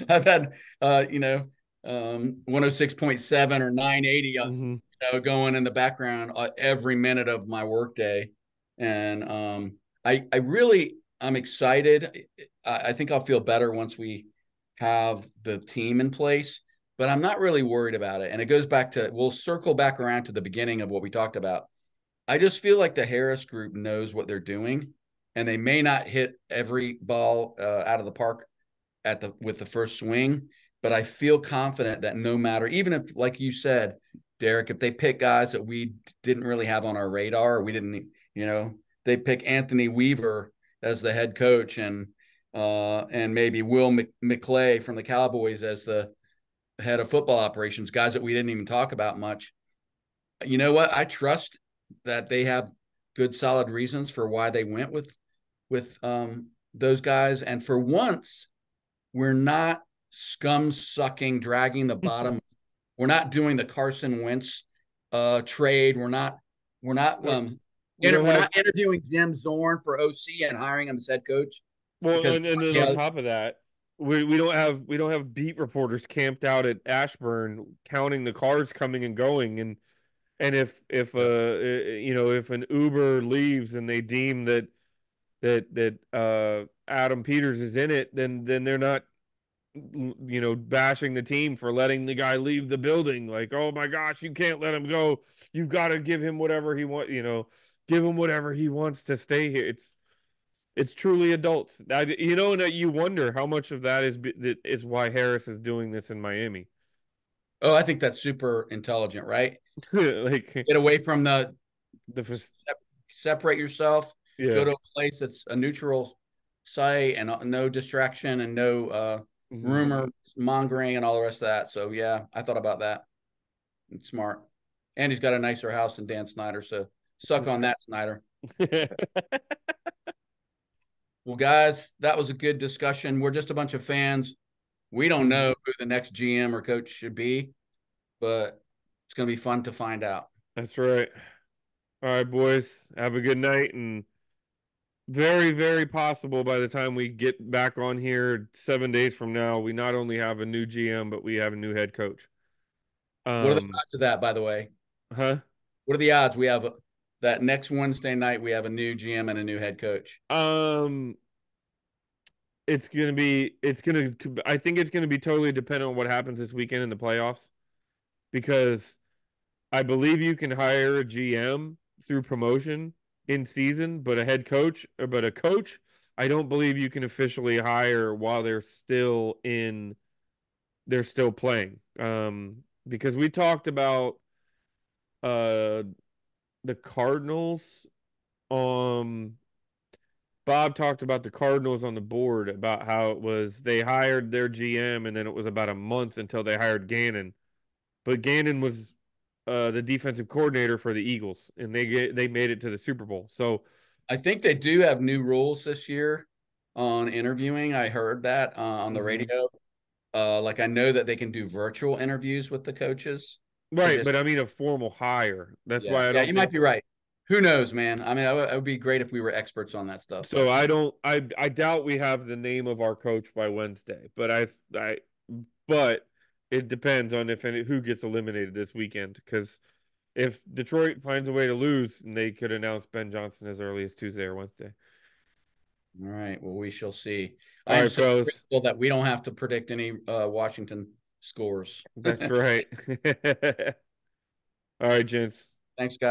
Speaker 2: I've had 106.7 or 980
Speaker 1: Mm-hmm.
Speaker 2: going in the background every minute of my workday, and I'm excited. I think I'll feel better once we have the team in place, but I'm not really worried about it. And it goes back to, we'll circle back around to the beginning of what we talked about. I just feel like the Harris group knows what they're doing, and they may not hit every ball out of the park with the first swing, but I feel confident that no matter, even if, like you said, Derek, if they pick guys that we didn't really have on our radar, or we didn't, they pick Anthony Weaver as the head coach, and maybe Will McClay from the Cowboys as the head of football operations, guys that we didn't even talk about much. You know what? I trust that they have good, solid reasons for why they went with those guys. And for once, we're not scum sucking, dragging the bottom. We're not doing the Carson Wentz trade. We're not
Speaker 1: We don't
Speaker 2: we're
Speaker 1: have
Speaker 2: not interviewing Jim Zorn for OC and hiring him as head coach
Speaker 1: well,
Speaker 2: because
Speaker 1: and then on top of that, we don't have beat reporters camped out at Ashburn counting the cars coming and going, and if an Uber leaves and they deem that Adam Peters is in it, then they're not bashing the team for letting the guy leave the building. Like, oh my gosh, you can't let him go. You've got to give him whatever he wants. Give him whatever he wants to stay here. It's truly adults. And you wonder how much of that is why Harris is doing this in Miami.
Speaker 2: Oh, I think that's super intelligent, right?
Speaker 1: Like
Speaker 2: Get away from
Speaker 1: the
Speaker 2: separate yourself,
Speaker 1: yeah.
Speaker 2: go to a place that's a neutral site and no distraction and no
Speaker 1: Mhm.
Speaker 2: rumor mongering and all the rest of that. So yeah, I thought about that. It's smart. And he's got a nicer house than Dan Snyder, so suck on that, Snyder. Well, guys, that was a good discussion. We're just a bunch of fans. We don't know who the next GM or coach should be, but it's going to be fun to find out.
Speaker 1: That's right. All right, boys. Have a good night, and very, very possible by the time we get back on here 7 days from now, we not only have a new GM, but we have a new head coach.
Speaker 2: What are the odds of that, by the way?
Speaker 1: Huh?
Speaker 2: What are the odds we have that next Wednesday night we have a new GM and a new head coach?
Speaker 1: I think it's gonna be totally dependent on what happens this weekend in the playoffs, because I believe you can hire a GM through promotion in season, but a coach, I don't believe you can officially hire while they're still playing. Because we talked about uh the Cardinals. Um, Bob talked about the Cardinals on the board about how it was they hired their GM and then it was about a month until they hired Gannon. But Gannon was the defensive coordinator for the Eagles, and they made it to the Super Bowl. So
Speaker 2: I think they do have new rules this year on interviewing. I heard that on the
Speaker 1: Mhm.
Speaker 2: radio. Like I know that they can do virtual interviews with the coaches. It
Speaker 1: Right,
Speaker 2: just
Speaker 1: but I mean a formal hire. That's
Speaker 2: yeah,
Speaker 1: why I
Speaker 2: yeah,
Speaker 1: don't
Speaker 2: you might
Speaker 1: think
Speaker 2: be right. Who knows, man? I mean, it would be great if we were experts on that stuff,
Speaker 1: so.
Speaker 2: but
Speaker 1: I don't. I doubt we have the name of our coach by Wednesday. But it depends on if any who gets eliminated this weekend. Because if Detroit finds a way to lose, and they could announce Ben Johnson as early as Tuesday or Wednesday.
Speaker 2: all right. Well, we shall see. I
Speaker 1: All
Speaker 2: am
Speaker 1: right,
Speaker 2: so
Speaker 1: fellas.
Speaker 2: grateful that we don't have to predict any Washington scores.
Speaker 1: That's right. All right, gents.
Speaker 2: Thanks, guys.